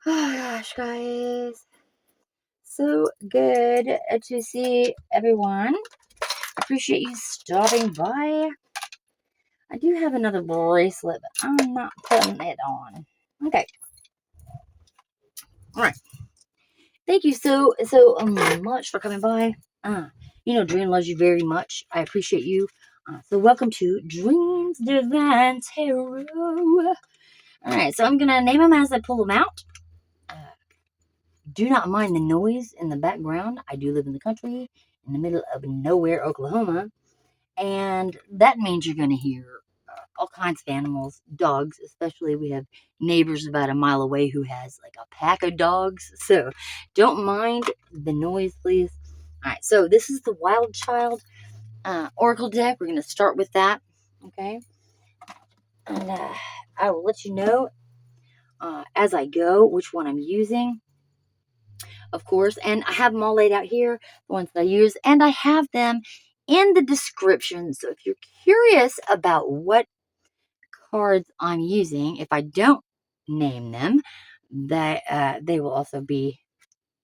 Oh gosh, guys. So good to see everyone. Appreciate you stopping by. I do have another bracelet, but I'm not putting it on. Okay. All right. Thank you so much for coming by. Dream loves you very much. I appreciate you. So welcome to Dreams Divine Tarot. All right. So I'm gonna name them as I pull them out. Do not mind the noise in the background. I do live in the country, in the middle of nowhere, Oklahoma. And that means you're going to hear all kinds of animals, dogs, especially. We have neighbors about a mile away who has like a pack of dogs. So don't mind the noise, please. All right, so this is the Wild Child Oracle deck. We're going to start with that, okay? And I will let you know as I go which one I'm using, of course. And I have them all laid out here, the ones that I use, and I have them in the description. So if you're curious about what cards I'm using, if I don't name them, that they will also be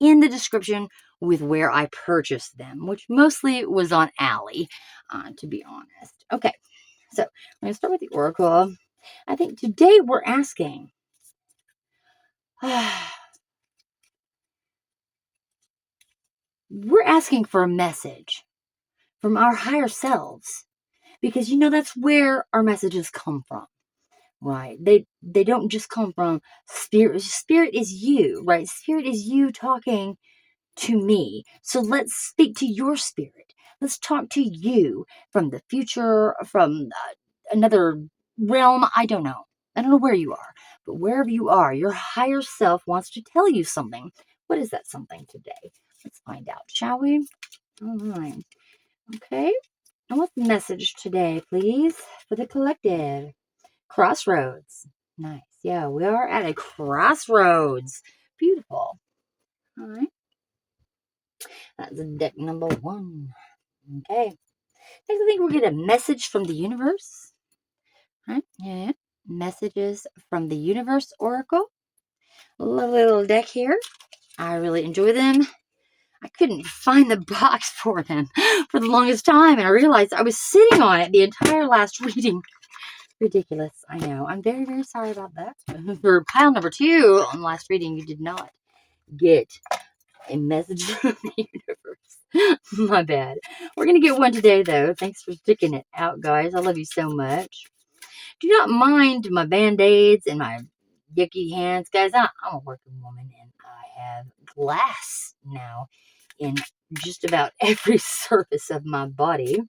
in the description with where I purchased them, which mostly was on Ally, to be honest. Okay, so I'm going to start with the Oracle. I think today we're asking, for a message from our higher selves, because that's where our messages come from. Right. They don't just come from spirit. Spirit is you, right? Spirit is you talking to me. So let's speak to your spirit. Let's talk to you from the future, from another realm. I don't know. I don't know where you are, but wherever you are, your higher self wants to tell you something. What is that something today? Let's find out, shall we? All right. Okay. And what's the message today, please, for the collective? Crossroads. Nice. Yeah, we are at a crossroads. Beautiful. All right. That's deck number 1. Okay. Next, I think we'll get a message from the universe. All right. Yeah. Messages from the universe oracle. Lovely little deck here. I really enjoy them. I couldn't find the box for them for the longest time, and I realized I was sitting on it the entire last reading. Ridiculous. I know. I'm very, very sorry about that. For pile number 2 on last reading, you did not get a message from the universe. My bad. We're going to get one today, though. Thanks for sticking it out, guys. I love you so much. Do not mind my band-aids and my yucky hands. Guys, I'm a working woman, and I have glass now in just about every surface of my body.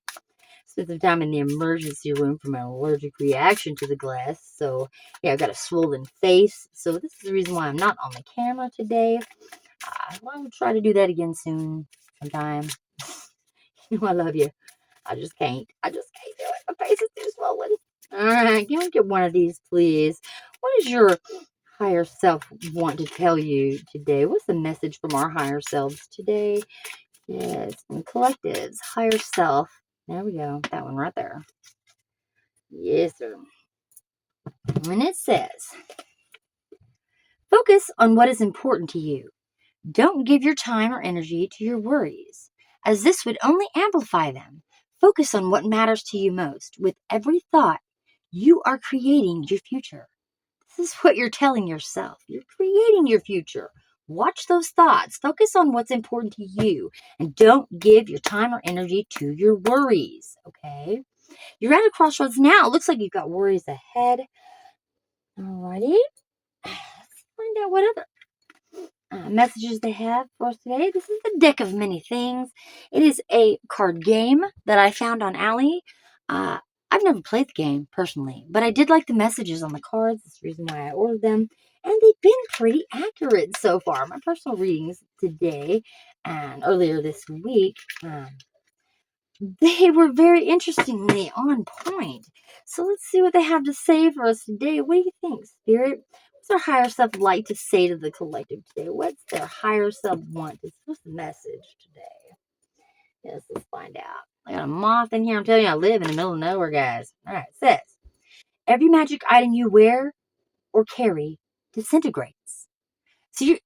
Spent some time in the emergency room from an allergic reaction to the glass. So, yeah, I've got a swollen face. So, this is the reason why I'm not on the camera today. I'll try to do that again soon, sometime. I love you. I just can't. Do it. My face is too swollen. All right, can we get one of these, please? What does your higher self want to tell you today? What's the message from our higher selves today? Yes, from collectives, higher self. There we go. That one right there. Yes, sir. And it says, focus on what is important to you. Don't give your time or energy to your worries, as this would only amplify them. Focus on what matters to you most. With every thought, you are creating your future. This is what you're telling yourself. You're creating your future. Watch those thoughts. Focus on what's important to you. And don't give your time or energy to your worries, okay? You're at a crossroads now. It looks like you've got worries ahead. Alrighty. Let's find out what other messages they have for us today. This is the deck of many things. It is a card game that I found on Ally. I've never played the game personally, but I did like the messages on the cards. That's the reason why I ordered them. And they've been pretty accurate so far. My personal readings today and earlier this week, they were very interestingly on point. So let's see what they have to say for us today. What do you think, Spirit? What's our higher self like to say to the collective today? What's their higher self want? What's the message today? Yes, let's find out. I got a moth in here. I'm telling you, I live in the middle of nowhere, guys. All right, it says, every magic item you wear or carry disintegrates. So you're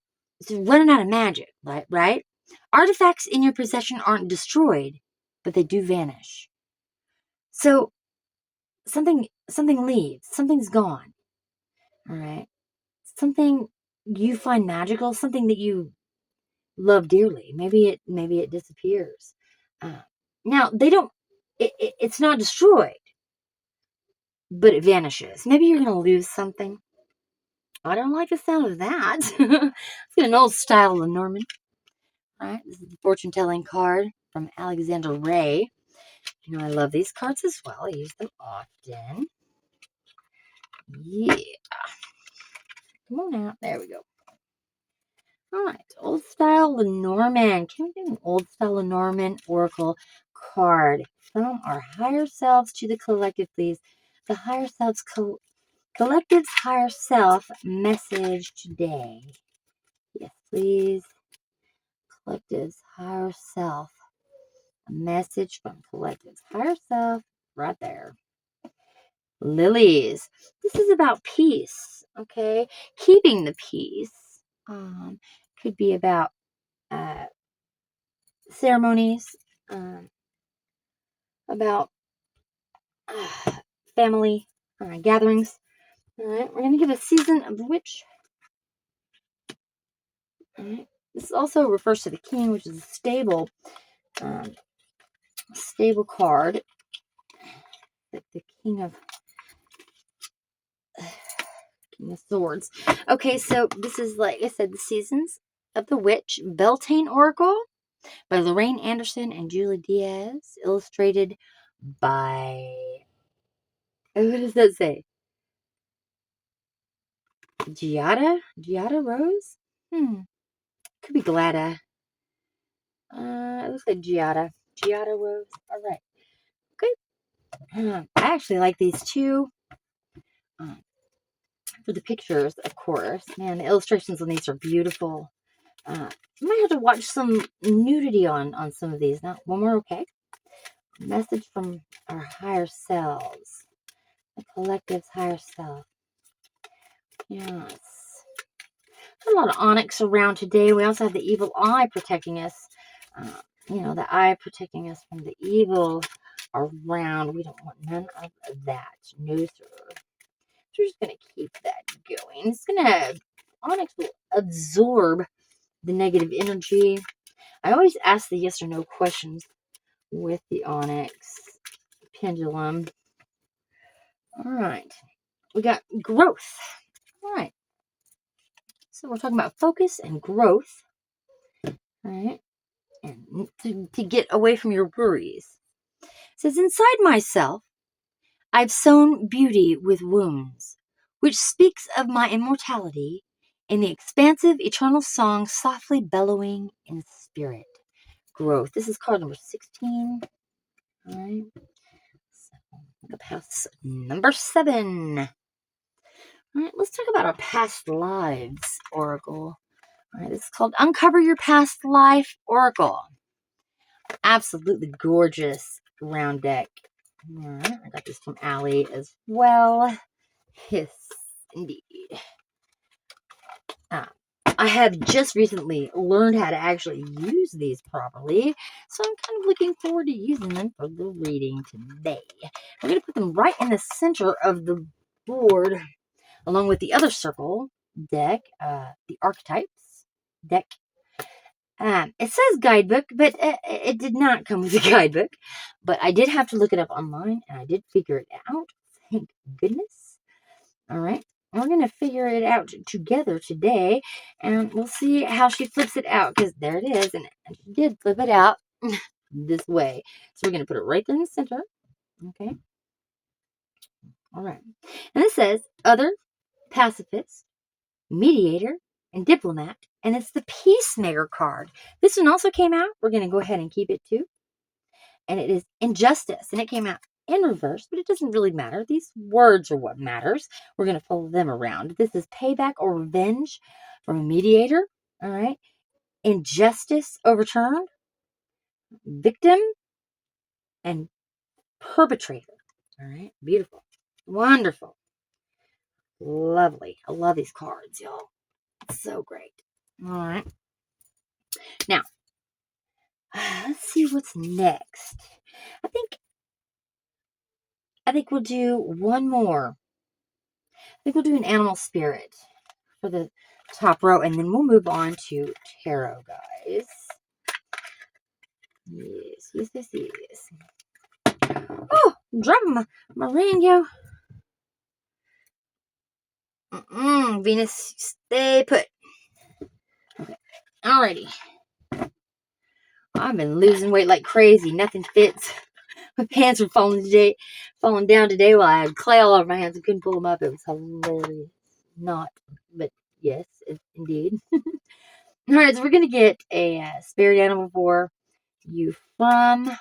running out of magic, right? Artifacts in your possession aren't destroyed, but they do vanish. So something leaves, something's gone. All right. Something you find magical, something that you love dearly. Maybe it disappears. Uh, Now they don't. It's not destroyed, but it vanishes. Maybe you're gonna lose something. I don't like the sound of that. It's got an old style Lanormand. All right, this is the fortune telling card from Alexander Ray. You know I love these cards as well. I use them often. Yeah, come on out. There we go. All right, old style Lenormand. Can we get an old style Lenormand Oracle card from our higher selves to the collective, please? The higher selves, collective's higher self message today. Yes, please. Collective's higher self. A message from collective's higher self right there. Lilies. This is about peace, okay? Keeping the peace. Could be about ceremonies, about family gatherings. All right, we're going to give a season of the witch. All right. This also refers to the king, which is a stable card. The king of swords. Okay, so this is, like I said, the seasons of the witch. Beltane Oracle by Lorraine Anderson and Julie Diaz, illustrated by, what does that say? Giada Rose? Could be Glada. It looks like Giada Rose. All right. Okay. I actually like these two. For the pictures, of course. Man, the illustrations on these are beautiful. I might have to watch some nudity on some of these. Not one more, okay? Message from our higher selves. The collective's higher self. Yes. A lot of onyx around today. We also have the evil eye protecting us. The eye protecting us from the evil around. We don't want none of that. No, sir. So we're just going to keep that going. Onyx will absorb the negative energy. I always ask the yes or no questions with the onyx pendulum. All right. We got growth. All right. So we're talking about focus and growth. All right. And to get away from your worries. It says, inside myself, I've sown beauty with wounds, which speaks of my immortality in the expansive eternal song softly bellowing in spirit. Growth. This is card number 16. All right. So we'll pass number 7. All right, let's talk about our past lives oracle. All right, this is called Uncover Your Past Life Oracle. Absolutely gorgeous round deck. All right, I got this from Allie as well. Yes, indeed. I have just recently learned how to actually use these properly, so I'm kind of looking forward to using them for the reading today. We're going to put them right in the center of the board, along with the other circle deck, the Archetypes deck. It says guidebook, but it did not come with a guidebook. But I did have to look it up online, and I did figure it out. Thank goodness. All right. We're going to figure it out together today, and we'll see how she flips it out, because there it is, and she did flip it out this way. So we're going to put it right there in the center. Okay. All right. And it says other, pacifist, mediator, and diplomat, and it's the peacemaker card. This one also came out. We're going to go ahead and keep it too. And it is injustice, and it came out in reverse, but it doesn't really matter. These words are what matters. We're going to follow them around. This is payback or revenge from a mediator. All right. Injustice overturned, victim, and perpetrator. All right. Beautiful. Wonderful. Lovely. I love these cards, y'all. So great. All right. Now, let's see what's next. I think we'll do one more. I think we'll do an animal spirit for the top row, and then we'll move on to tarot, guys. Yes. Oh, I'm dropping my radio. Venus, stay put. Okay. Alrighty. I've been losing weight like crazy. Nothing fits. My pants were falling down today while I had clay all over my hands. I couldn't pull them up. It was hilarious. Not, but yes, indeed. Alright, so we're going to get a spirit animal for you from...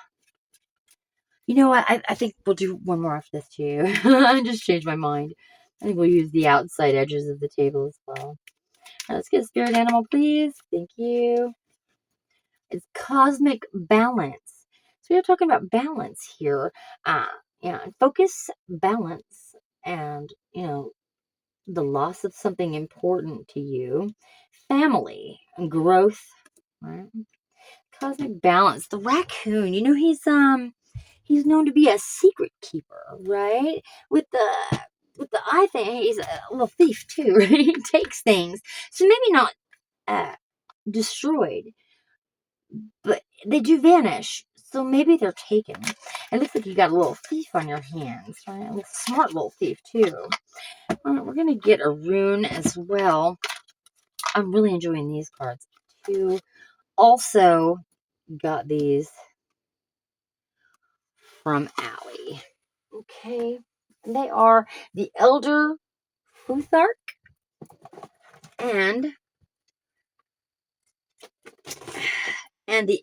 You know what? I think we'll do one more after this too. I just changed my mind. I think we'll use the outside edges of the table as well. Let's get a spirit animal, please. Thank you. It's cosmic balance. So we're talking about balance here. Focus, balance, and, the loss of something important to you. Family and growth, right? Cosmic balance. The raccoon, he's known to be a secret keeper, right? With the eye thing, he's a little thief too, right? He takes things. So maybe not destroyed, but they do vanish. So maybe they're taken. It looks like you got a little thief on your hands, right? A little smart little thief too. All right, we're gonna get a rune as well. I'm really enjoying these cards too. Also got these from Allie. Okay. And they are the Elder Futhark and they're the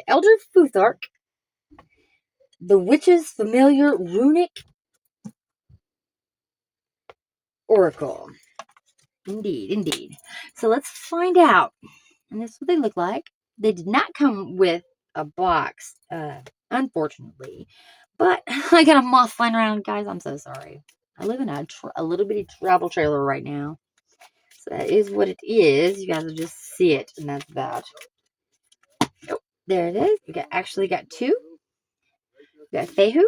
Elder Futhark, the Witch's Familiar Runic Oracle. Indeed. So let's find out. And this is what they look like. They did not come with a box, unfortunately. But I got a moth flying around, guys. I'm so sorry. I live in a little bitty travel trailer right now. So that is what it is. You guys will just see it, and that's that. Oh, there it is. We actually got two. We got Fehu.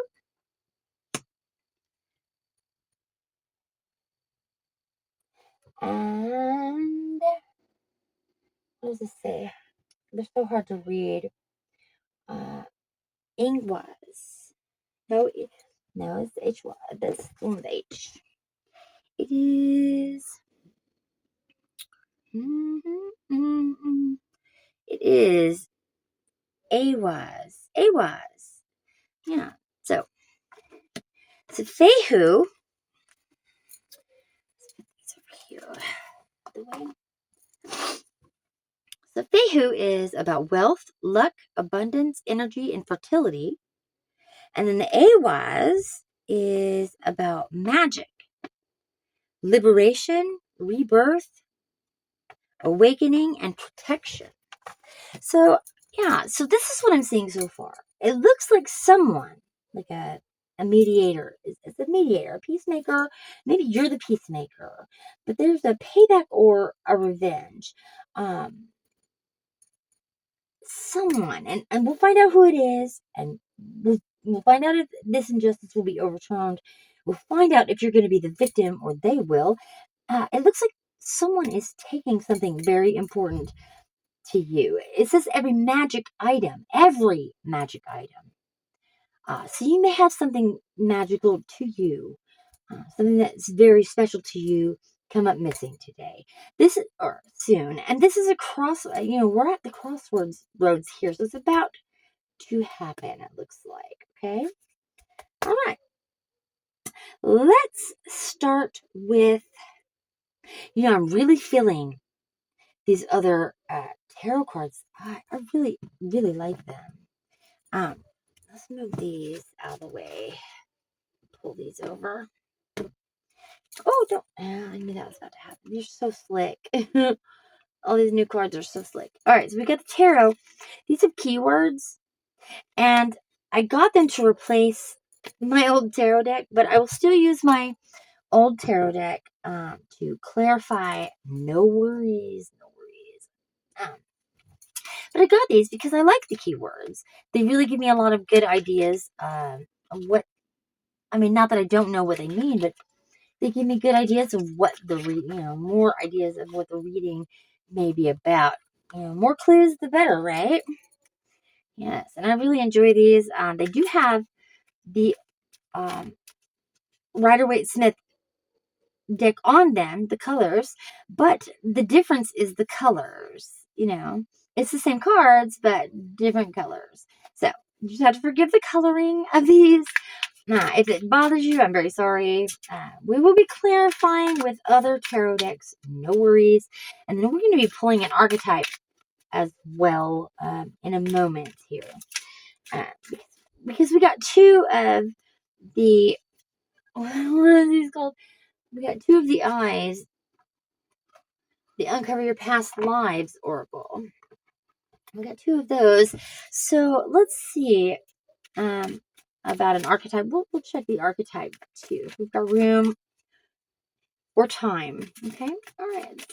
And what does it say? They're so hard to read. Ingwas. No, it's H-Y. That's one with H. It is. It is Awaz. Yeah. So Fehu. It's over here. The way. So Fehu is about wealth, luck, abundance, energy, and fertility. And then the Awaz is about magic, liberation, rebirth, awakening, and protection. So, so this is what I'm seeing so far. It looks like someone, like a mediator, is a mediator, a peacemaker. Maybe you're the peacemaker, but there's a payback or a revenge. Someone, and we'll find out who it is, and we'll find out if this injustice will be overturned. We'll find out if you're going to be the victim or they will. It looks like someone is taking something very important to you. It says every magic item. So you may have something magical to you, something that's very special to you, come up missing today. Or soon. And this is we're at the crossroads here, so it's about to happen, it looks like. Okay? All right. Let's start with, I'm really feeling these other tarot cards. I really, really like them. Let's move these out of the way. Pull these over. Oh, don't. I knew that was about to happen. You're so slick. All these new cards are so slick. All right, so we got the tarot. These have keywords, and I got them to replace my old tarot deck, but I will still use my old tarot deck to clarify. No worries, no worries. But I got these because I like the keywords. They really give me a lot of good ideas of what, I mean, not that I don't know what they mean, but they give me good ideas of what more ideas of what the reading may be about. More clues, the better, right? Yes, and I really enjoy these. They do have the Ryder Waite Smith deck on them, the colors, but the difference is the colors. It's the same cards, but different colors. So you just have to forgive the coloring of these. If it bothers you, I'm very sorry. We will be clarifying with other tarot decks. No worries. And then we're going to be pulling an archetype as well in a moment here. Because we got two of the, what are these called? We got two of the eyes, the Uncover Your Past Lives Oracle. We got two of those. So let's see about an archetype. We'll check the archetype too. We've got room or time. Okay? All right.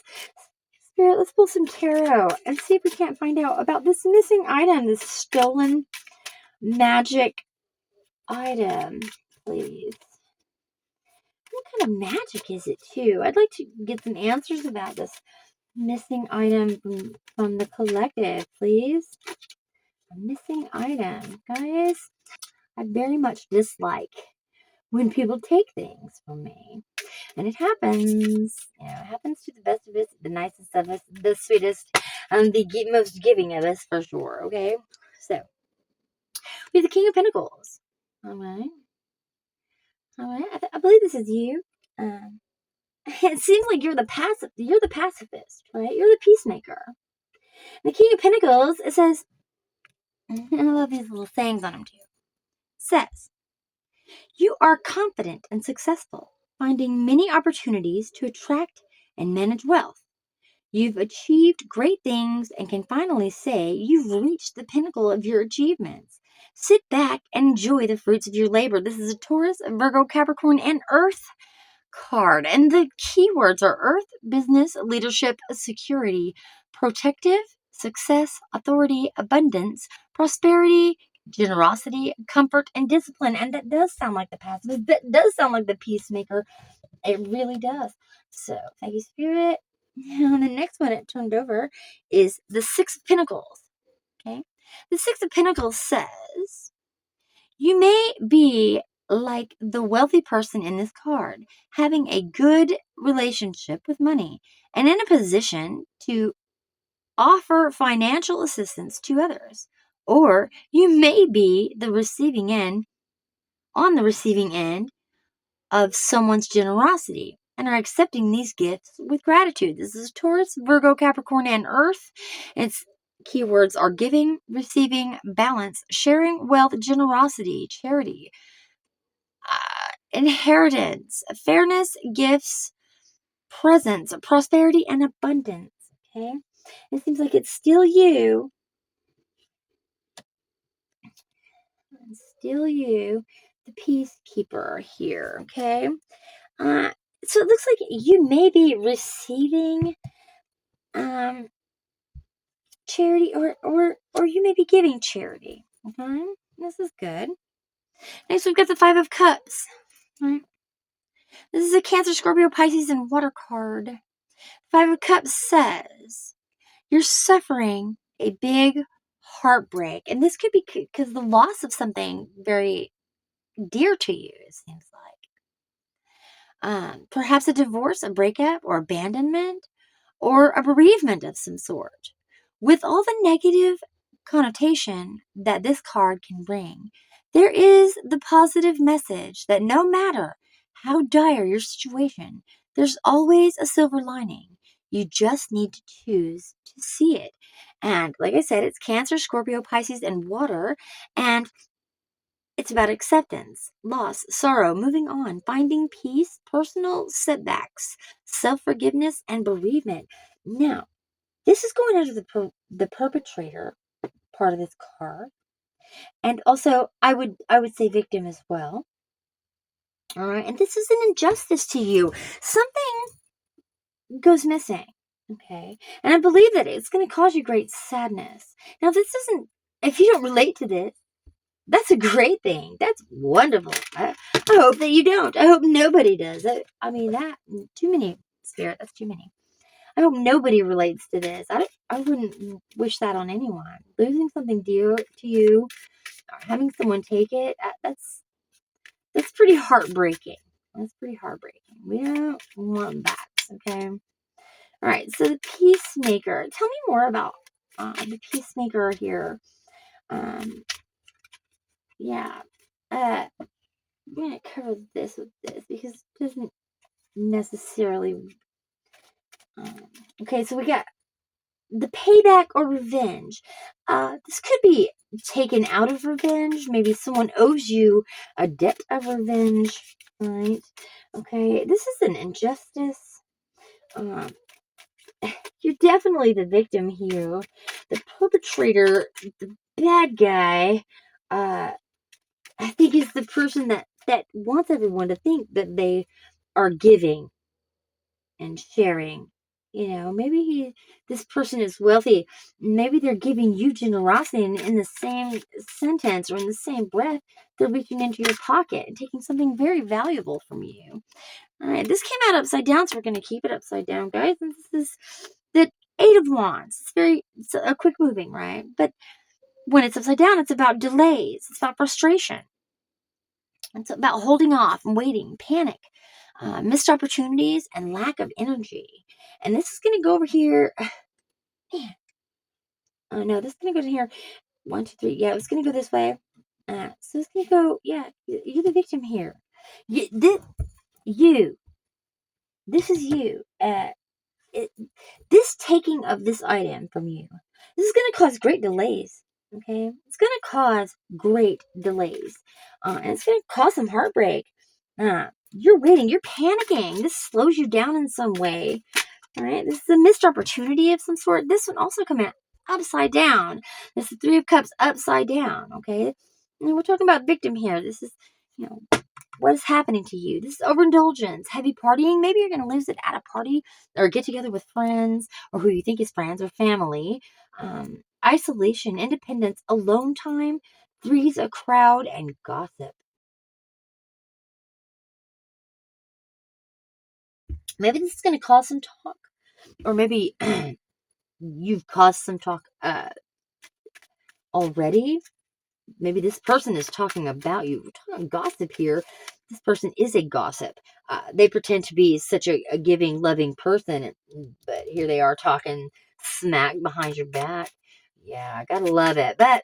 Spirit, let's pull some tarot and see if we can't find out about this missing item, this stolen magic item, please. What kind of magic is it, too? I'd like to get some answers about this missing item from the collective, please. A missing item, guys. I very much dislike when people take things from me. And it happens. It happens to the best of us, the nicest of us, the sweetest, and the most giving of us, for sure, okay? So, we have the King of Pentacles. All right. I believe this is you. It seems like you're the pacifist, right? You're the peacemaker. The King of Pentacles, it says, and I love these little sayings on them too, says, you are confident and successful, finding many opportunities to attract and manage wealth. You've achieved great things and can finally say you've reached the pinnacle of your achievements. Sit back and enjoy the fruits of your labor. This is a Taurus, Virgo, Capricorn, and Earth card. And the keywords are Earth, business, leadership, security, protective, success, authority, abundance, prosperity, generosity, comfort, and discipline. And that does sound like the pacifist. That does sound like the peacemaker. It really does. So, thank you, Spirit. And the next one it turned over is the Six of Pentacles. Okay? The Six of Pentacles says, you may be like the wealthy person in this card, having a good relationship with money and in a position to offer financial assistance to others. Or you may be on the receiving end of someone's generosity and are accepting these gifts with gratitude. This is Taurus, Virgo, Capricorn, and Earth. Its keywords are giving, receiving, balance, sharing, wealth, generosity, charity, inheritance, fairness, gifts, presence, prosperity, and abundance. Okay? It seems like it's still you. The peacekeeper here. Okay? So it looks like you may be receiving charity or you may be giving charity. Okay? This is good. Next we've got the Five of Cups. Right? This is a Cancer, Scorpio, Pisces, and Water card. Five of Cups says you're suffering a big heartbreak. And this could be because the loss of something very dear to you, it seems like. Perhaps a divorce, a breakup, or abandonment, or a bereavement of some sort. With all the negative connotation that this card can bring, there is the positive message that no matter how dire your situation, there's always a silver lining. You just need to choose to see it. And like I said, it's Cancer, Scorpio, Pisces, and Water. And it's about acceptance, loss, sorrow, moving on, finding peace, personal setbacks, self-forgiveness, and bereavement. Now, this is going under the perpetrator part of this card. And also, I would say victim as well. All right. And this is an injustice to you. Something goes missing. Okay. And I believe that it's going to cause you great sadness. Now, this isn't, if you don't relate to this, that's a great thing. That's wonderful. I hope that you don't. I hope nobody does. I mean, too many, Spirit, that's too many. I hope nobody relates to this. I wouldn't wish that on anyone. Losing something dear to you, or having someone take it, that's pretty heartbreaking. That's pretty heartbreaking. We don't want that, okay? All right, so the Peacemaker. Tell me more about the Peacemaker here. Yeah. I'm going to cover this with this because it doesn't necessarily... okay, so we got the payback or revenge. This could be taken out of revenge. Maybe someone owes you a debt of revenge, right? Okay, this is an injustice. You're definitely the victim here. The perpetrator, the bad guy, I think is the person that wants everyone to think that they are giving and sharing. You know, maybe this person is wealthy. Maybe they're giving you generosity, and in the same sentence or in the same breath, they're reaching into your pocket and taking something very valuable from you. All right, this came out upside down, so we're going to keep it upside down, guys. And this is the Eight of Wands. It's a quick moving, right? But when it's upside down, it's about delays. It's about frustration. It's about holding off and waiting, panic, missed opportunities, and lack of energy. And this is going to go over here. Man. Oh, no, this is going to go to here. 1, 2, 3. Yeah, it's going to go this way. So it's going to go, yeah, you're the victim here. This is you. This taking of this item from you, this is going to cause great delays. Okay, it's going to cause great delays, and it's going to cause some heartbreak. You're waiting, you're panicking. This slows you down in some way. All right, this is a missed opportunity of some sort. This one also come out upside down. This is the Three of Cups upside down. Okay, and we're talking about victim here. This is, what is happening to you? This is overindulgence, heavy partying. Maybe you're going to lose it at a party or get together with friends or who you think is friends or family. Isolation, independence, alone time, threes, a crowd, and gossip. Maybe this is going to cause some talk, or maybe you've caused some talk already. Maybe this person is talking about you. We're talking gossip here. This person is a gossip. They pretend to be such a giving, loving person, but here they are talking smack behind your back. Yeah, I gotta love it. But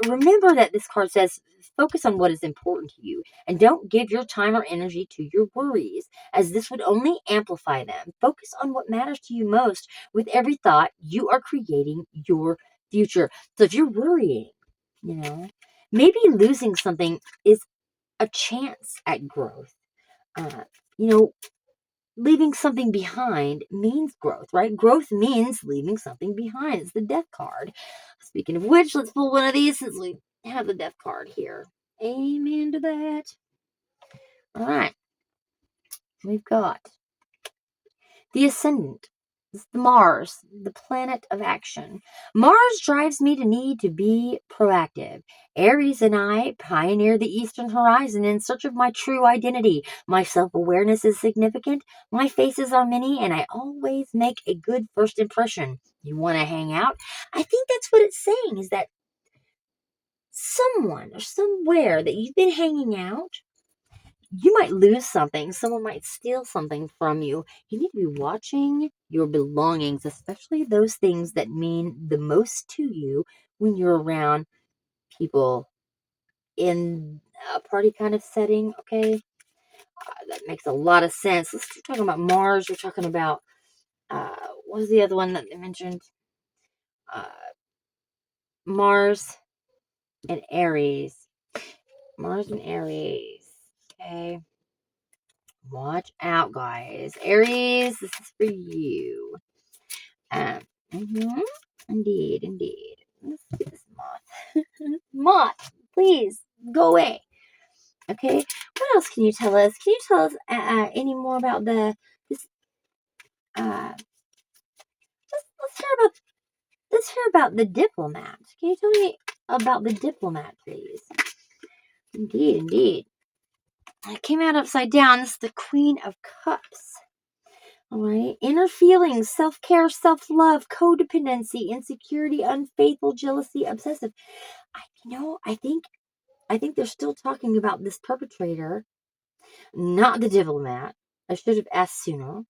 remember that this card says focus on what is important to you and don't give your time or energy to your worries, as this would only amplify them. Focus on what matters to you most. With every thought, you are creating your future. So if you're worrying, maybe losing something is a chance at growth. Uh, you know, leaving something behind means growth, right? Growth means leaving something behind. It's the death card. Speaking of which, let's pull one of these since we have the death card here. Amen to that. All right. We've got the Ascendant. It's the Mars, the planet of action. Mars drives me to need to be proactive. Aries and I pioneer the eastern horizon in search of my true identity. My self-awareness is significant. My faces are many, and I always make a good first impression. You want to hang out? I think that's what it's saying, is that someone or somewhere that you've been hanging out, you might lose something. Someone might steal something from you. You need to be watching your belongings, especially those things that mean the most to you when you're around people in a party kind of setting, okay? That makes a lot of sense. Let's keep talking about Mars. We're talking about, what was the other one that they mentioned? Uh, Mars and Aries. Mars and Aries, okay? Watch out, guys. Aries, this is for you. Mm-hmm. Indeed. Let's get this moth. Moth, please, go away. Okay, what else can you tell us? Can you tell us any more about this? Let's hear about the diplomat. Can you tell me about the diplomat, please? Indeed, indeed. It came out upside down. This is the Queen of Cups. All right. Inner feelings, self-care, self-love, codependency, insecurity, unfaithful, jealousy, obsessive. I think they're still talking about this perpetrator, not the diplomat. I should have asked sooner.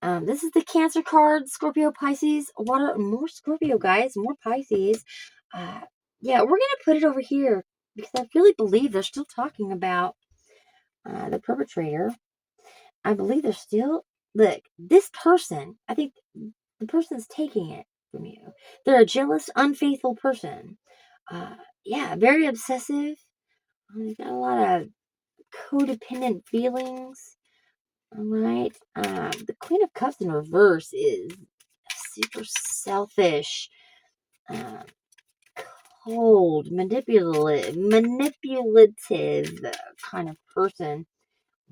This is the Cancer card, Scorpio, Pisces, water, more Scorpio, guys, more Pisces. Yeah, we're going to put it over here because I really believe they're still talking about the perpetrator. I believe they're still, look, this person, I think the person's taking it from you. They're a jealous, unfaithful person. Yeah, very obsessive. They got a lot of codependent feelings. All right. The Queen of Cups in reverse is super selfish, uh, cold, manipulative kind of person.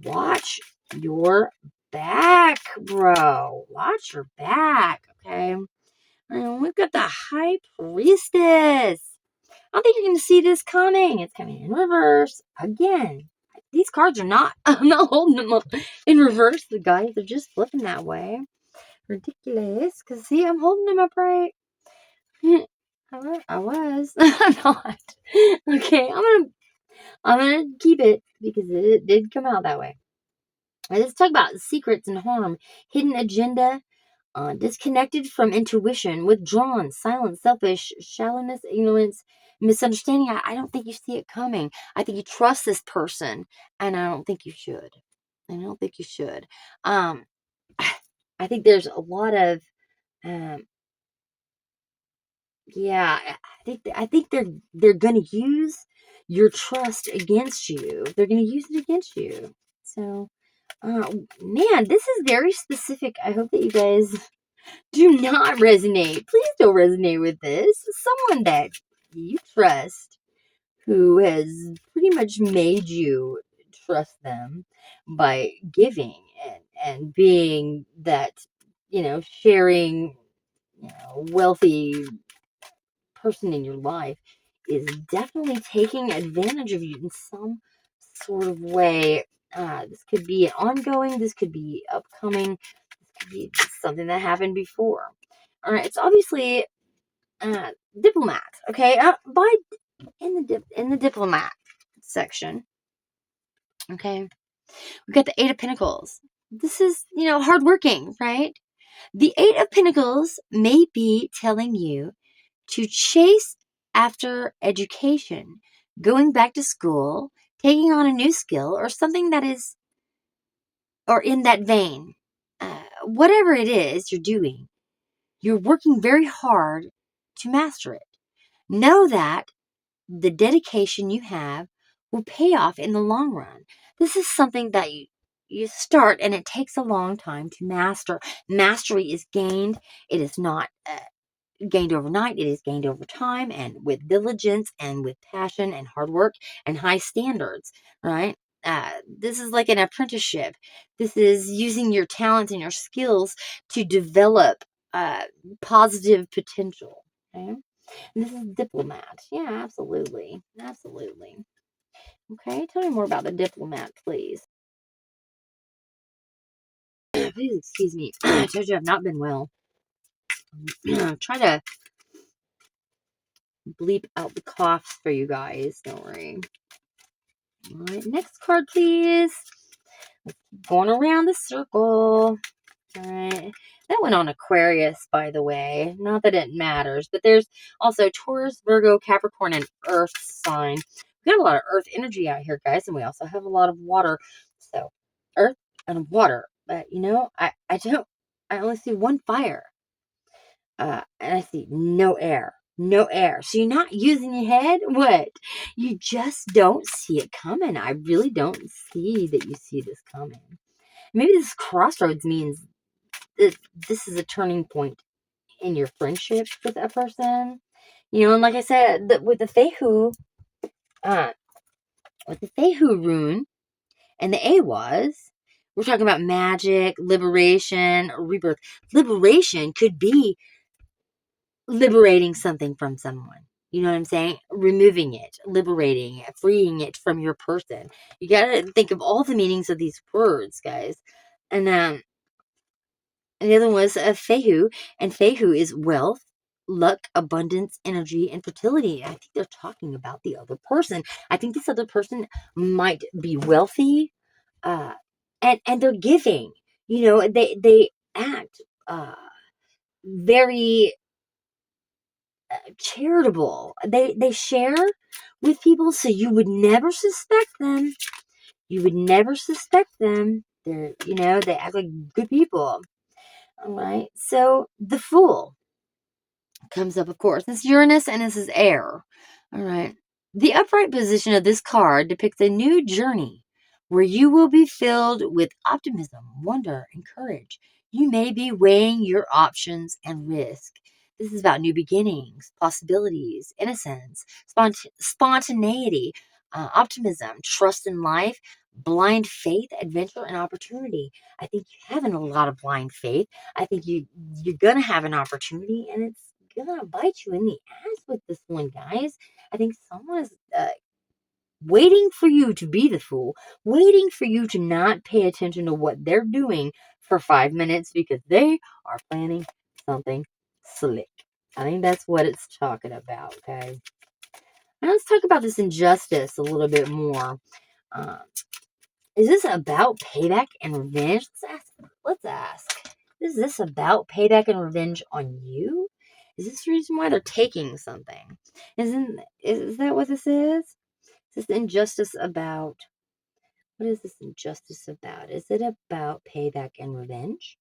Watch your back, bro. Watch your back, okay? And we've got the High Priestess. I don't think you're going to see this coming. It's coming in reverse again. These cards are not, I'm not holding them up in reverse, the guys. They're just flipping that way. Ridiculous. Because, see, I'm holding them upright. I was. I'm not. Okay, I'm gonna keep it because it did come out that way. Let's talk about secrets and harm, hidden agenda, disconnected from intuition, withdrawn, silent, selfish, shallowness, ignorance, misunderstanding. I don't think you see it coming. I think you trust this person, and I don't think you should. I don't think you should. I think there's a lot of, yeah. I think they're gonna use your trust against you. They're gonna use it against you. So, man, this is very specific. I hope that you guys do not resonate. Please don't resonate with this. Someone that you trust who has pretty much made you trust them by giving and being that, sharing, wealthy person in your life is definitely taking advantage of you in some sort of way. This could be ongoing, this could be upcoming, this could be something that happened before. All right, it's obviously diplomat. Okay, in the diplomat section. Okay, we've got the Eight of Pentacles. This is hardworking, right? The Eight of Pentacles may be telling you to chase after education, going back to school, taking on a new skill, or something that is, or in that vein. Whatever it is you're doing, you're working very hard to master it. Know that the dedication you have will pay off in the long run. This is something that you start and it takes a long time to master. Mastery is gained. It is not gained overnight. It is gained over time and with diligence and with passion and hard work and high standards, right? This is like an apprenticeship. This is using your talents and your skills to develop positive potential. Okay? This is diplomat. Yeah, absolutely. Absolutely. Okay, tell me more about the diplomat, please. Please excuse me. I told you I've not been well. Try to bleep out the coughs for you guys. Don't worry. All right, next card, please. Going around the circle. All right. That went on Aquarius, by the way. Not that it matters, but there's also Taurus, Virgo, Capricorn, and Earth sign. We got a lot of Earth energy out here, guys, and we also have a lot of water. So, Earth and water. But, I only see one fire. And I see no air. No air. So you're not using your head? What? You just don't see it coming. I really don't see that you see this coming. Maybe this crossroads means this is a turning point in your friendship with a person. And like I said, with the Fehu rune, And the A was, we're talking about magic, liberation, rebirth. Liberation could be liberating something from someone. You know what I'm saying? Removing it, liberating it, freeing it from your person. You got to think of all the meanings of these words, guys. And the other one was Fehu. And Fehu is wealth, luck, abundance, energy, and fertility. I think they're talking about the other person. I think this other person might be wealthy, and they're giving. They act very charitable. They share with people, so you would never suspect them. You would never suspect them. They act like good people. All right. So the Fool comes up, of course. This is Uranus and this is air. All right. The upright position of this card depicts a new journey where you will be filled with optimism, wonder, and courage. You may be weighing your options and risk. This is about new beginnings, possibilities, innocence, spontaneity, optimism, trust in life, blind faith, adventure, and opportunity. I think you're having a lot of blind faith. I think you're gonna have an opportunity, and it's gonna bite you in the ass with this one, guys. I think someone is waiting for you to be the fool, waiting for you to not pay attention to what they're doing for 5 minutes because they are planning something slick. I think that's what it's talking about, okay? Now let's talk about this injustice a little bit more. Um, is this about payback and revenge? Let's ask. Is this about payback and revenge on you? Is this the reason why they're taking something? Is that what this is? Is this injustice about? What is this injustice about? Is it about payback and revenge?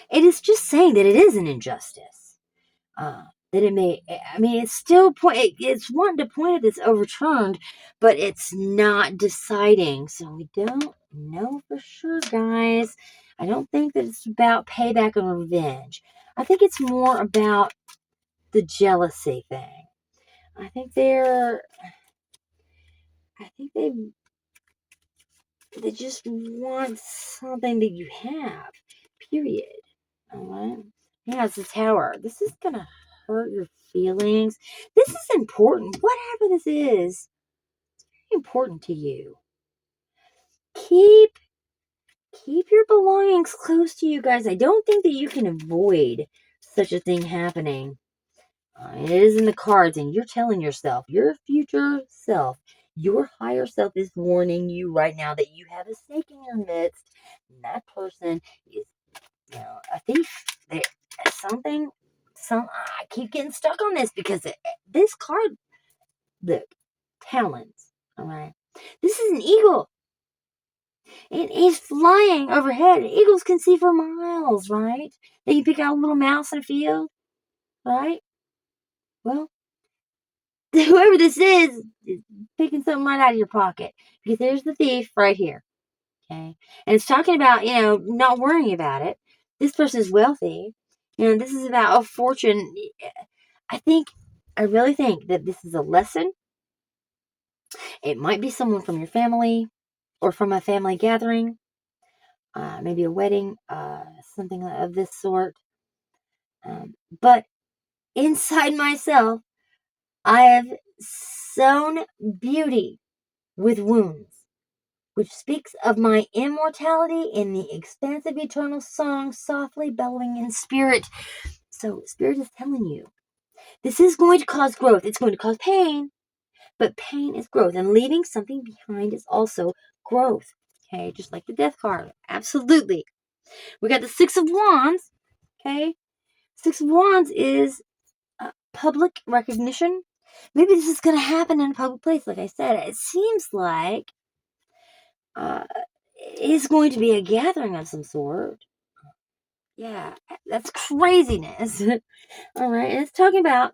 It is just saying that it is an injustice. That it may, I mean, it's still it's wanting to point at this overturned, but it's not deciding. So we don't know for sure, guys. I don't think that it's about payback and revenge. I think it's more about the jealousy thing. I think I think they just want something that you have. Period. All right. Yeah, it's a tower. This is gonna hurt your feelings. This is important. Whatever this is, important to you. Keep keep your belongings close to you, guys. I don't think that you can avoid such a thing happening. It is in the cards, and you're telling yourself, your future self, your higher self is warning you right now that you have a snake in your midst. And that person is, a thief. They, something, I keep getting stuck on this because this card, look, talons, all right? This is an eagle. It is flying overhead. Eagles can see for miles, right? They can pick out a little mouse in a field, right? Well, whoever this is picking something right out of your pocket because there's the thief right here. Okay. And it's talking about, not worrying about it. This person is wealthy. This is about a fortune. I really think that this is a lesson. It might be someone from your family or from a family gathering, maybe a wedding, something of this sort. But inside myself, I have sown beauty with wounds, which speaks of my immortality in the expansive eternal song, softly bellowing in spirit. So, spirit is telling you this is going to cause growth. It's going to cause pain, but pain is growth, and leaving something behind is also growth. Okay, just like the death card. Absolutely. We got the Six of Wands. Okay, Six of Wands is public recognition. Maybe this is going to happen in a public place. Like I said, it seems like uh, it's going to be a gathering of some sort. Yeah, that's craziness. All right, and it's talking about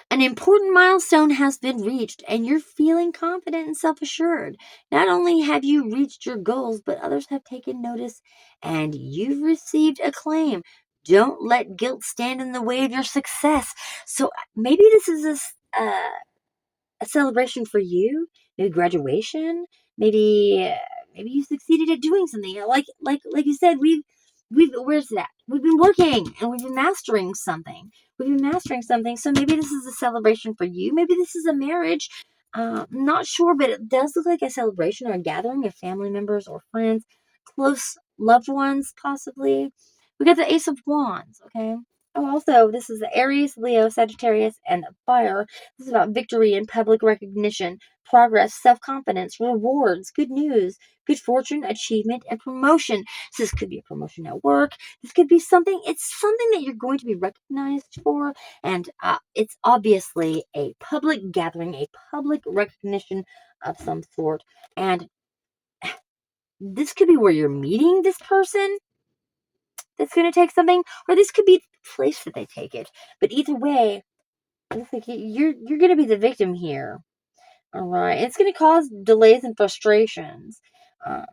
An important milestone has been reached, and you're feeling confident and self-assured. Not only have you reached your goals, but others have taken notice, and you've received acclaim. Don't let guilt stand in the way of your success. So maybe this is a celebration for you, maybe graduation, maybe maybe you succeeded at doing something. Like you said, we've where's that? We've been working and we've been mastering something. We've been mastering something. So maybe this is a celebration for you. Maybe this is a marriage. Not sure, but it does look like a celebration or a gathering of family members or friends, close loved ones, possibly. We got the Ace of Wands, okay? Oh, also, this is the Aries, Leo, Sagittarius, and fire. This is about victory and public recognition, progress, self-confidence, rewards, good news, good fortune, achievement, and promotion. So this could be a promotion at work. This could be something, it's something that you're going to be recognized for. And it's obviously a public gathering, a public recognition of some sort. And this could be where you're meeting this person that's going to take something, or this could be the place that they take it. But either way, it's like you're going to be the victim here. All right. It's going to cause delays and frustrations. Uh,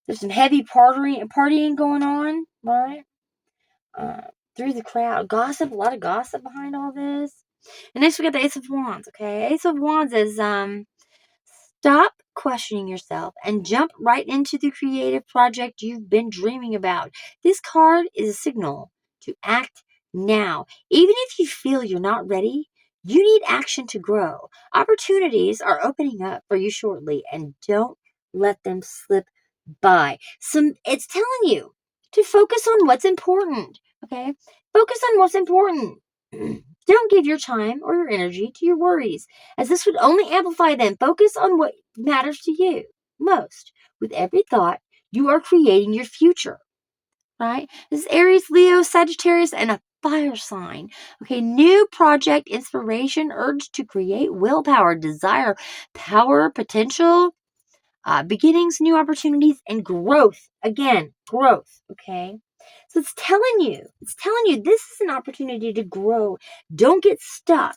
there's some heavy partying going on, right? Uh, through the crowd. Gossip, a lot of gossip behind all this. And next we got the Ace of Wands, okay? Ace of Wands is stop questioning yourself and jump right into the creative project you've been dreaming about. This card is a signal to act now. Even if you feel you're not ready, you need action to grow. Opportunities are opening up for you shortly, and don't let them slip by. It's telling you to focus on what's important, okay? Focus on what's important. Don't give your time or your energy to your worries, as this would only amplify them. Focus on what matters to you most. With every thought, you are creating your future, right? This is Aries, Leo, Sagittarius, and a fire sign. Okay, new project, inspiration, urge to create, willpower, desire, power, potential, beginnings, new opportunities, and growth. Again, growth, okay? So it's telling you this is an opportunity to grow. Don't get stuck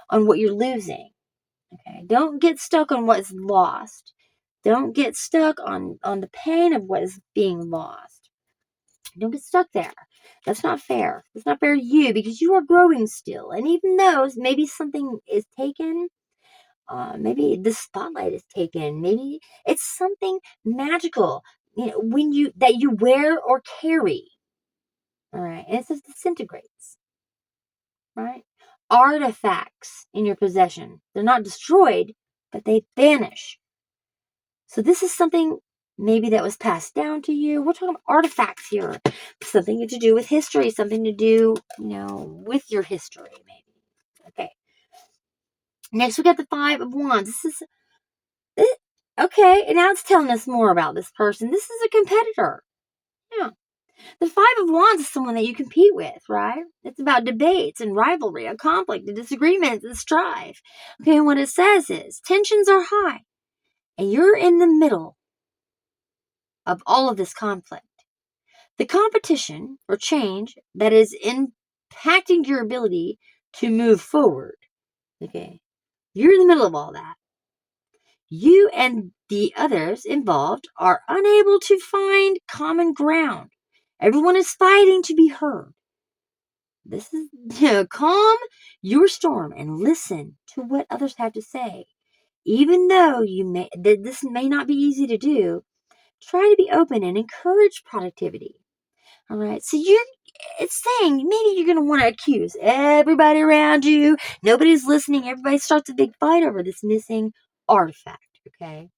on what you're losing, okay? Don't get stuck on what's lost. Don't get stuck on the pain of what is being lost. Don't get stuck there. That's not fair. It's not fair to you because you are growing still. And even though maybe something is taken, maybe the spotlight is taken. Maybe it's something magical, when you wear or carry. All right, and it just disintegrates. Right, artifacts in your possession. They're not destroyed, but they vanish. So this is something maybe that was passed down to you. We're talking about artifacts here. Something to do with history. Something to do, with your history, maybe. Okay. Next, we got the Five of Wands. Okay, and now it's telling us more about this person. This is a competitor. Yeah. The Five of Wands is someone that you compete with, right? It's about debates and rivalry, a conflict, a disagreement, and strife. Okay, and what it says is tensions are high, and you're in the middle of all of this conflict. The competition or change that is impacting your ability to move forward. Okay, you're in the middle of all that. You and the others involved are unable to find common ground. Everyone is fighting to be heard. This is calm your storm and listen to what others have to say. Even though this may not be easy to do, try to be open and encourage productivity. All right. So it's saying maybe you're going to want to accuse everybody around you. Nobody's listening. Everybody starts a big fight over this missing artifact. Okay.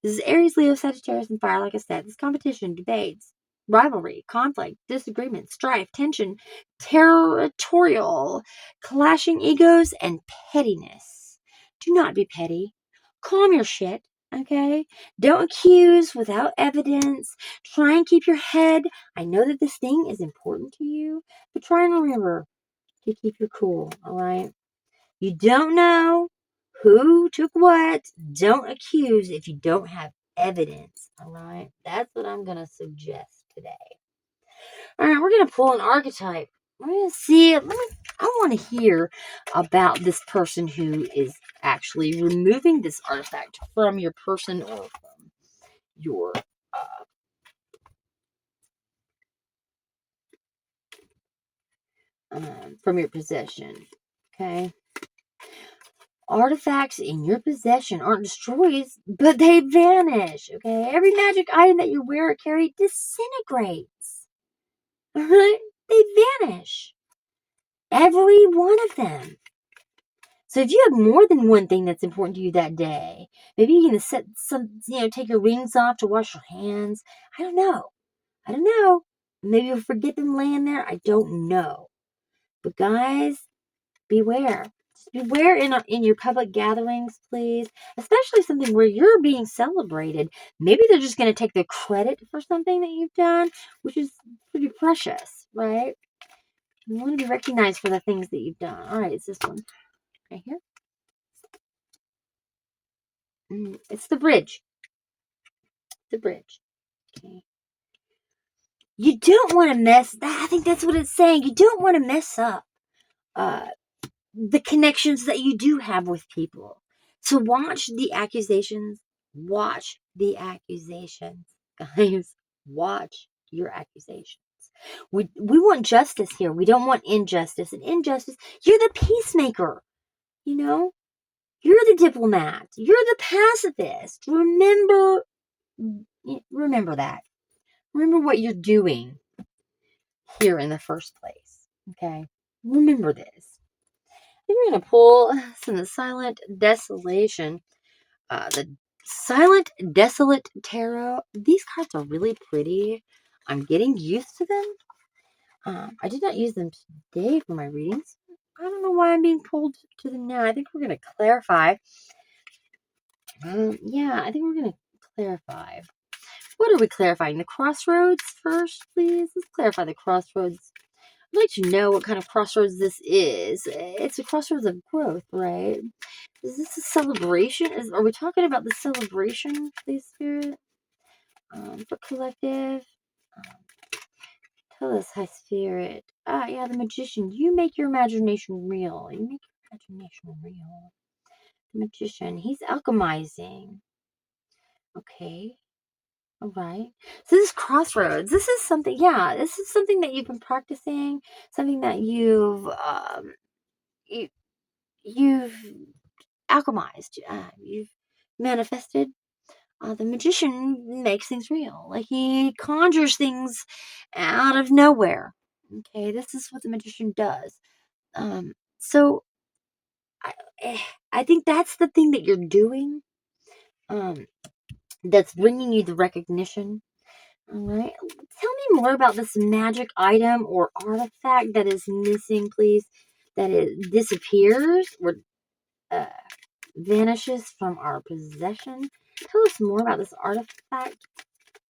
This is Aries, Leo, Sagittarius, and fire. Like I said, this competition, debates, rivalry, conflict, disagreement, strife, tension, territorial, clashing egos, and pettiness. Do not be petty. Calm your shit, okay? Don't accuse without evidence. Try and keep your head. I know that this thing is important to you, but try and remember to keep your cool, all right? You don't know who took what. Don't accuse if you don't have evidence. All right. That's what I'm going to suggest today. All right. We're going to pull an archetype. we're gonna see. I want to hear about this person who is actually removing this artifact from your person or from your possession. Okay. Artifacts in your possession aren't destroyed, but they vanish. Okay. Every magic item that you wear or carry disintegrates. All right. They vanish. Every one of them. So if you have more than one thing that's important to you that day, maybe you're gonna set some, take your rings off to wash your hands. I don't know. Maybe you'll forget them laying there. I don't know. But guys, beware. Just beware in your public gatherings, please. Especially something where you're being celebrated. Maybe they're just gonna take the credit for something that you've done, which is pretty precious, right? You want to be recognized for the things that you've done. All right, it's this one right here. It's the bridge. The bridge. Okay. You don't want to mess. I think that's what it's saying. You don't want to mess up the connections that you do have with people. So watch the accusations. Watch the accusations, guys. Watch your accusations. We want justice here. We don't want injustice. And injustice, you're the peacemaker. You know, you're the diplomat. You're the pacifist. Remember that. Remember what you're doing here in the first place. Okay? Remember this. We're going to pull some of the Silent Desolation. The Silent Desolate Tarot. These cards are really pretty. I'm getting used to them. I did not use them today for my readings. I don't know why I'm being pulled to them now. I think we're going to clarify. I think we're going to clarify. What are we clarifying? The crossroads first, please? Let's clarify the crossroads. I'd like to know what kind of crossroads this is. It's a crossroads of growth, right? Is this a celebration? Are we talking about the celebration, please, Spirit? For collective? Tell us, High Spirit. Yeah, the Magician. You make your imagination real. You make your imagination real. The Magician. He's alchemizing. Okay. All right. So this crossroads. This is something. Yeah, this is something that you've been practicing. Something that you've alchemized. You've manifested. The magician makes things real. Like he conjures things out of nowhere. Okay, this is what the magician does. So I think that's the thing that you're doing. That's bringing you the recognition. All right. Tell me more about this magic item or artifact that is missing, please. That it disappears or vanishes from our possession. Tell us more about this artifact,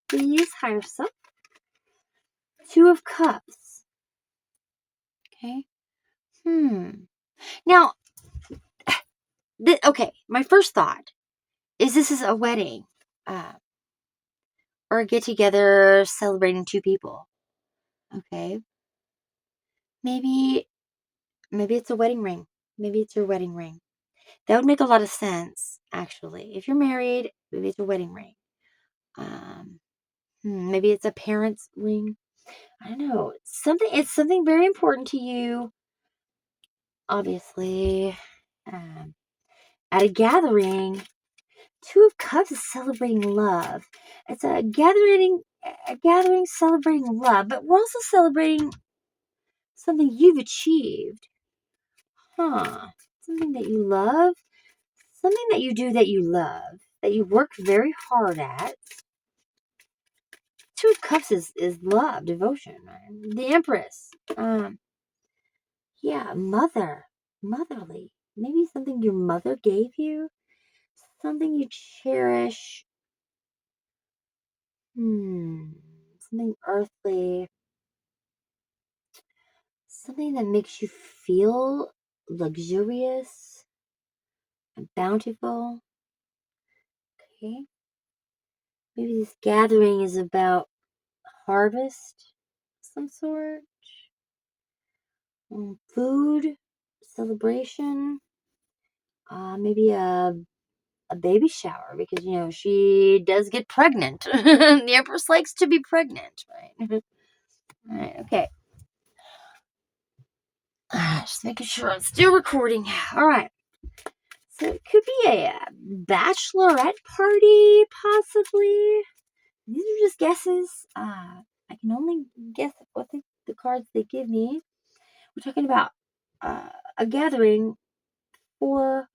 please, higher self. Two of Cups. Okay. Now, okay, my first thought is this is a wedding or a get-together celebrating two people. Okay. Maybe it's a wedding ring. Maybe it's your wedding ring. That would make a lot of sense, actually. If you're married, maybe it's a wedding ring. Maybe it's a parent's ring. I don't know. It's something very important to you, obviously. At a gathering, Two of Cups is celebrating love. It's a gathering celebrating love, but we're also celebrating something you've achieved. Something that you love, something that you do that you love, that you work very hard at. Two of Cups is love, devotion, right? The Empress. Motherly. Maybe something your mother gave you, something you cherish. Something earthly. Something that makes you feel luxurious and bountiful. Okay. Maybe this gathering is about harvest of some sort. Food, celebration, maybe a baby shower because she does get pregnant. The Empress likes to be pregnant, right? Right, okay. Just making sure I'm still recording. All right. So it could be a bachelorette party, possibly. These are just guesses. I can only guess what the cards they give me. We're talking about a gathering for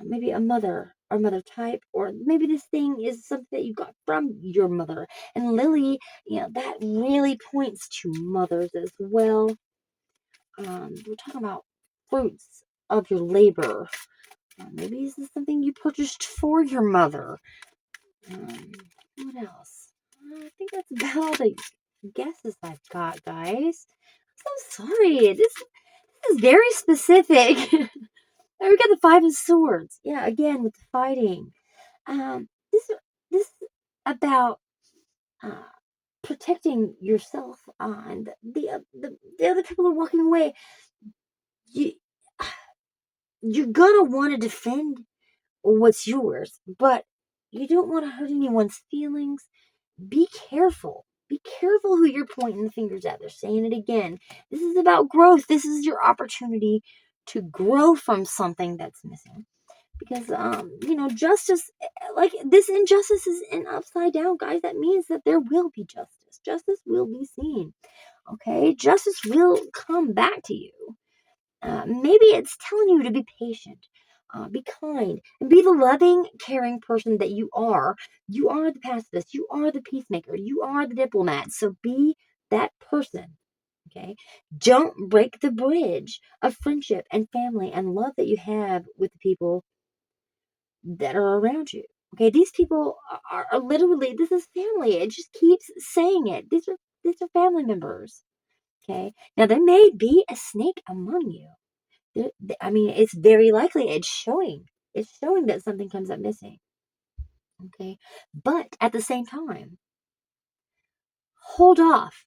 maybe a mother or mother type, or maybe this thing is something that you got from your mother. And Lily, that really points to mothers as well. We're talking about fruits of your labor. Maybe this is something you purchased for your mother. What else? I think that's about all the guesses I've got, guys. I'm so sorry. This is very specific. We got the Five of Swords. Yeah, again with the fighting. This is about protecting yourself, and the other people are walking away. You're gonna want to defend what's yours, but you don't want to hurt anyone's feelings. Be careful. Be careful who you're pointing the fingers at. They're saying it again. This is about growth. This is your opportunity to grow from something that's missing. Because, justice, like this injustice is an upside down, guys. That means that there will be justice. Justice will be seen. Okay? Justice will come back to you. Maybe it's telling you to be patient, be kind, and be the loving, caring person that you are. You are the pacifist. You are the peacemaker. You are the diplomat. So be that person. Okay? Don't break the bridge of friendship and family and love that you have with the people that are around you. Okay? These people are literally, this is family. It just keeps saying it. These are family members. Okay? Now, there may be a snake among you. I mean, it's very likely it's showing. It's showing that something comes up missing. Okay. But at the same time, hold off.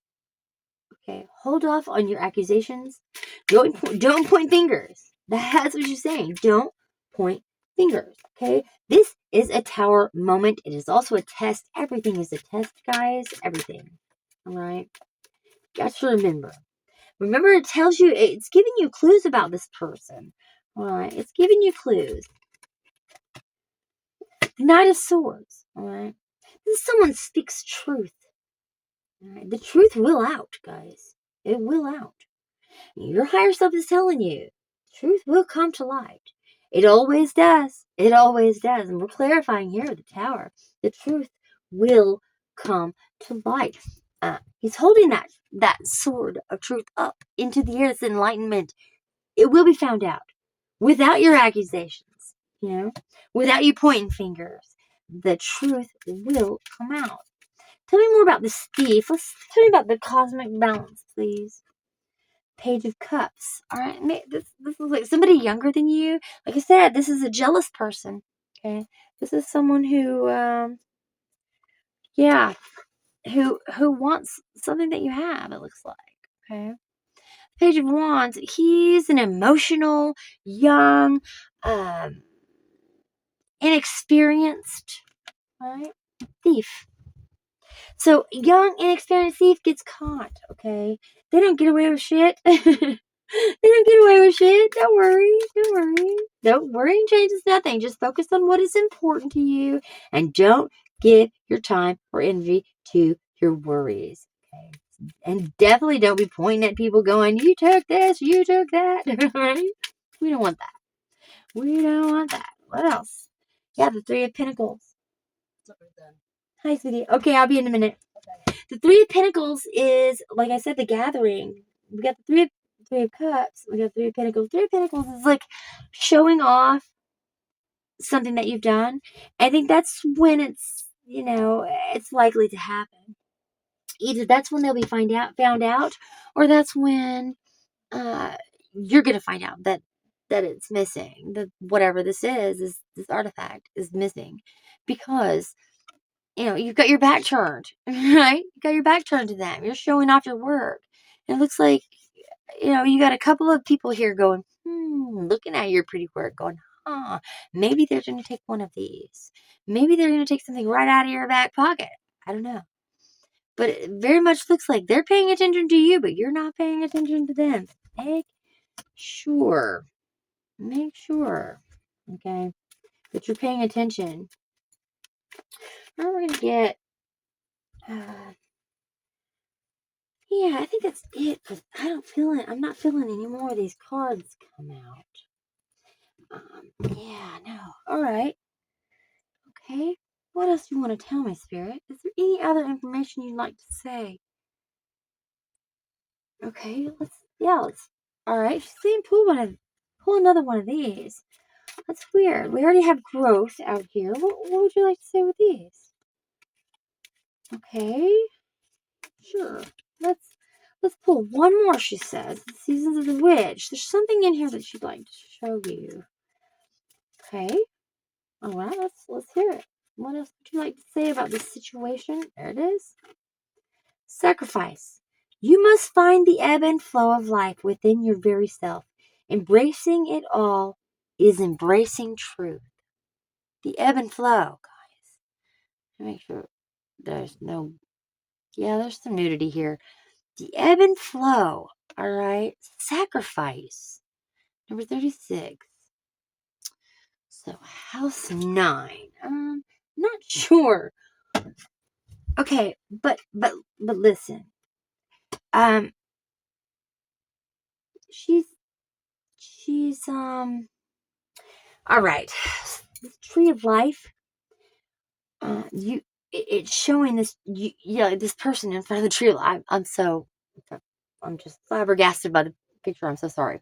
Okay. Hold off on your accusations. Don't point fingers. That's what you're saying. Don't point fingers. Okay. This is a tower moment. It is also a test. Everything is a test, guys. Everything. All right. Got to remember. Remember, it tells you, it's giving you clues about this person. All right. It's giving you clues. The Knight of Swords, all right? This is someone speaks truth. All right? The truth will out, guys. It will out. Your higher self is telling you. Truth will come to light. It always does. It always does. And we're clarifying here at the tower. The truth will come to light. He's holding that sword of truth up into the air. It's enlightenment. It will be found out without your accusations. Without you pointing fingers, the truth will come out. Tell me more about this thief. Tell me about the cosmic balance, please. Page of Cups. All right, this looks like somebody younger than you. Like I said, this is a jealous person. Okay, this is someone who, who wants something that you have. It looks like. Okay. Page of Wands. He's an emotional, young, inexperienced, right? Thief. So young, inexperienced thief gets caught, okay? They don't get away with shit. They don't get away with shit. Don't worry. Don't worry. Don't worry changes nothing. Just focus on what is important to you and don't give your time or energy to your worries. Okay. And definitely don't be pointing at people going, you took this, you took that. Right? We don't want that. We don't want that. What else? Yeah, the Three of Pentacles. Hi, sweetie. Okay, I'll be in a minute. Okay. The Three of Pentacles is, like I said, the gathering. We got the Three of Cups. We got Three of Pentacles. Three of Pentacles is like showing off something that you've done. I think that's when it's likely to happen. Either that's when they'll be found out, or that's when you're gonna find out that it's missing. That whatever this artifact is missing, because you've got your back turned, right? You got your back turned to them. You're showing off your work. And it looks like you got a couple of people here going, looking at your pretty work, going, maybe they're going to take one of these. Maybe they're going to take something right out of your back pocket. I don't know. But it very much looks like they're paying attention to you, but you're not paying attention to them. Make sure, okay, that you're paying attention. Now we're going to get, yeah, I think that's it. But I'm not feeling any more of these cards come out. Yeah, no. All right. Okay. What else do you want to tell me, Spirit? Is there any other information you'd like to say? Okay, let's. All right, she's saying pull another one of these. That's weird. We already have growth out here. What would you like to say with these? Okay, sure. Let's pull one more. She says, the Seasons of the Witch. There's something in here that she'd like to show you. Okay. All right. Let's hear it. What else would you like to say about this situation? There it is. Sacrifice. You must find the ebb and flow of life within your very self. Embracing it all is embracing truth. The ebb and flow, guys. Make sure there's no... Yeah, there's some nudity here. The ebb and flow. All right. Sacrifice. Number 36. So, house 9. Not sure. Okay, but listen. She's all right. This tree of life, it's showing this, this person in front of the tree of life. I'm just flabbergasted by the picture. I'm so sorry.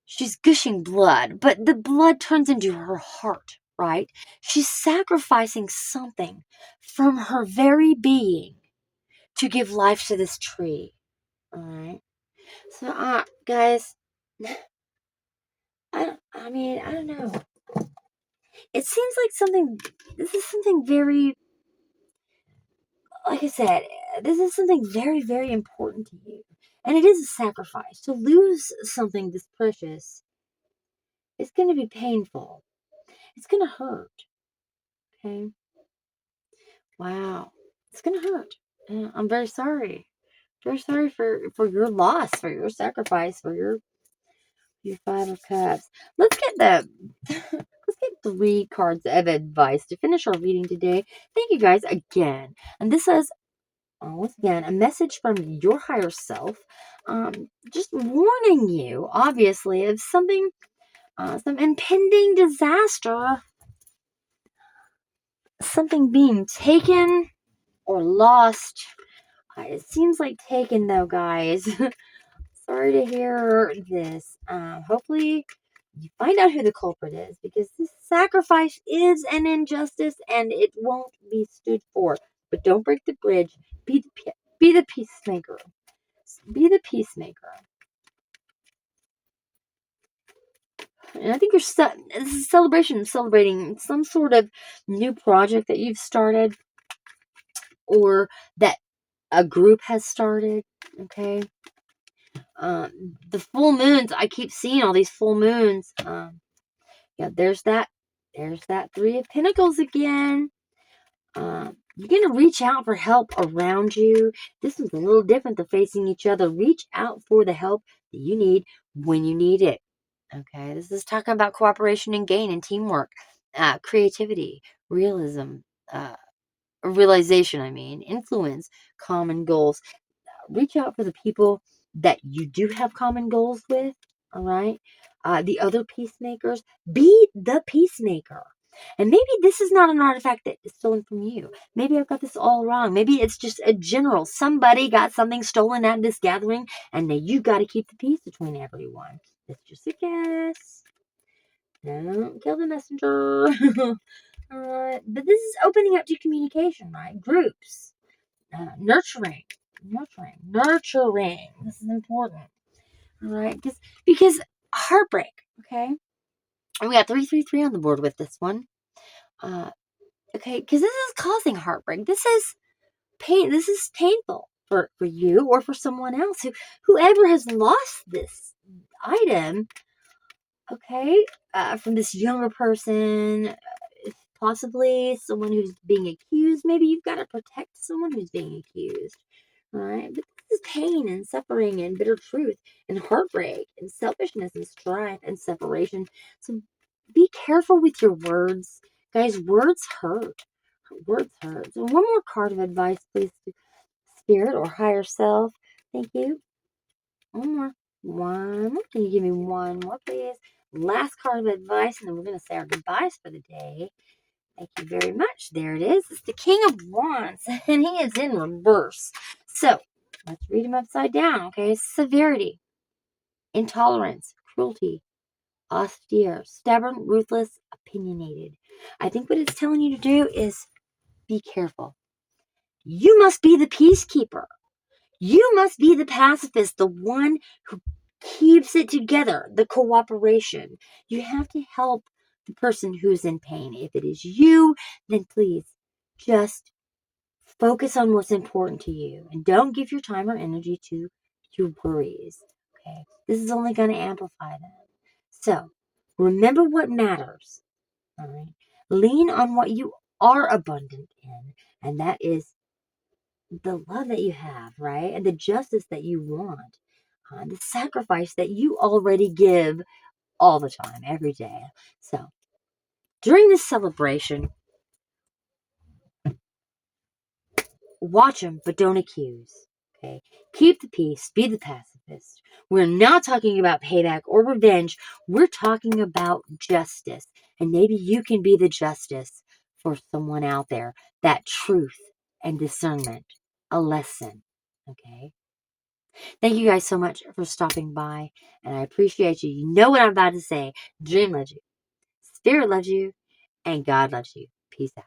She's gushing blood, but the blood turns into her heart, right? She's sacrificing something from her very being to give life to this tree, all right? So, guys, I don't know. It seems like this is something very, like I said, this is something very, very important to you. And it is a sacrifice. To lose something this precious, it's going to be painful. It's going to hurt. Okay? Wow. It's going to hurt. I'm very sorry. Very sorry for your loss, for your sacrifice, for your 5 of Cups. Let's get 3 cards of advice to finish our reading today. Thank you guys again. And this is, once again, a message from your higher self. Just warning you, obviously, of something, some impending disaster. Something being taken or lost. It seems like taken, though, guys. Sorry to hear this. Hopefully you find out who the culprit is, because this sacrifice is an injustice and it won't be stood for. But don't break the bridge. Be the peacemaker. Be the peacemaker. And I think this is a celebration, celebrating some sort of new project that you've started, or that a group has started. Okay. The full moons, I keep seeing all these full moons. Yeah, there's that 3 of Pentacles again. You're going to reach out for help around you. This is a little different than facing each other. Reach out for the help that you need when you need it. Okay, this is talking about cooperation and gain and teamwork, creativity, realism, realization, influence, common goals. Reach out for the people that you do have common goals with, all right? The other peacemakers. Be the peacemaker. And maybe this is not an artifact that is stolen from you. Maybe I've got this all wrong. Maybe it's just a general. Somebody got something stolen at this gathering, and now you got to keep the peace between everyone. It's just a guess. Don't kill the messenger. All right. But this is opening up to communication, right? Groups. Nurturing. This is important. All right. Because heartbreak. Okay. And we got 333 on the board with this one. Okay. Because this is causing heartbreak. This is pain. This is painful. for you or for someone else, whoever has lost this item, okay, from this younger person, possibly someone who's being accused. Maybe you've got to protect someone who's being accused, right? But this is pain and suffering and bitter truth and heartbreak and selfishness and strife and separation. So be careful with your words. Guys, words hurt. Words hurt. So one more card of advice, please, Spirit or higher self. Thank you. One more. One more. Can you give me one more, please? Last card of advice, and then we're going to say our goodbyes for the day. Thank you very much. There it is. It's the King of Wands, and he is in reverse. So, let's read him upside down, okay? Severity, intolerance, cruelty, austere, stubborn, ruthless, opinionated. I think what it's telling you to do is be careful. You must be the peacekeeper. You must be the pacifist, the one who keeps it together, the cooperation. You have to help the person who's in pain. If it is you, then please just focus on what's important to you and don't give your time or energy to your worries. Okay, this is only going to amplify them. So remember what matters. All right, lean on what you are abundant in, and that is the love that you have, right? And the justice that you want, the sacrifice that you already give all the time, every day. So during this celebration, watch them, but don't accuse. Okay? Keep the peace, be the pacifist. We're not talking about payback or revenge. We're talking about justice. And maybe you can be the justice for someone out there. That truth and discernment, a lesson. Okay? Thank you guys so much for stopping by, and I appreciate you. You know what I'm about to say. Dream loves you, Spirit loves you, and God loves you. Peace out.